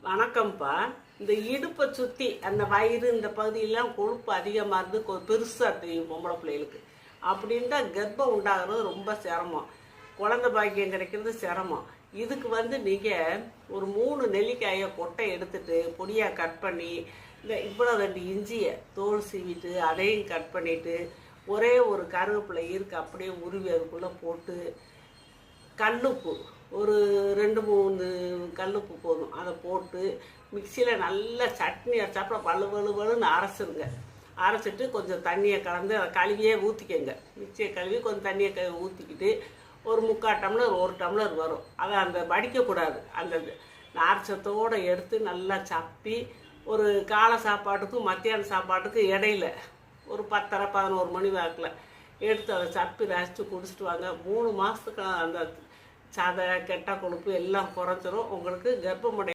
வணக்கம்ப்பா. இந்த இடுப்பை சுற்றி அந்த வயிறு இந்த பகுதியெல்லாம் கொழுப்பு அதிகமாக இருந்து பெருசாக தெரியும் பொம்பளை பிள்ளைகளுக்கு. அப்படின்ட்டா கர்ப்பம் உண்டாகிறது ரொம்ப சிரமம், குழந்தை பாக்கியம் கிடைக்கிறது சிரமம். இதுக்கு நீங்கள் ஒரு 3 நெல்லிக்காயை கொட்டை எடுத்துட்டு பொடியாக கட் பண்ணி இந்த இவ்வளோ 2 இஞ்சியை தோல் சீவிட்டு அதையும் கட் பண்ணிவிட்டு ஒரே ஒரு கருவேப்பிலை இருக்கு அப்படியே உருவி அதுக்குள்ளே போட்டு கல்லுப்பு ஒரு 2-3 கல்லுப்பு போதும், அதை போட்டு மிக்சியில் நல்லா சட்னி அரைச்சாப்புல வலுவலுன்னு அரைச்சிருங்க. அரைச்சிட்டு கொஞ்சம் தண்ணியை கலந்து அதை கழுவியே ஊற்றிக்கங்க. மிக்சியை கழுவி கொஞ்சம் தண்ணியை ஊற்றிக்கிட்டு ஒரு 3/4 டம்ளர் 1 டம்ளர் வரும். அதை அந்த வடிக்கக்கூடாது. அந்த நார்ச்சத்தோடு எடுத்து நல்லா சப்பி ஒரு காலை சாப்பாட்டுக்கும் மத்தியான சாப்பாட்டுக்கும் இடையில ஒரு 10:30-11 மணி வாக்கில் எடுத்து அதை சப்பி ரசித்து குடிச்சிட்டு வாங்க. 3 மாதத்துக்கு அந்த சதை கெட்ட கொழுப்பு எல்லாம் குறைஞ்சிரும். உங்களுக்கு கர்ப்பமுடைய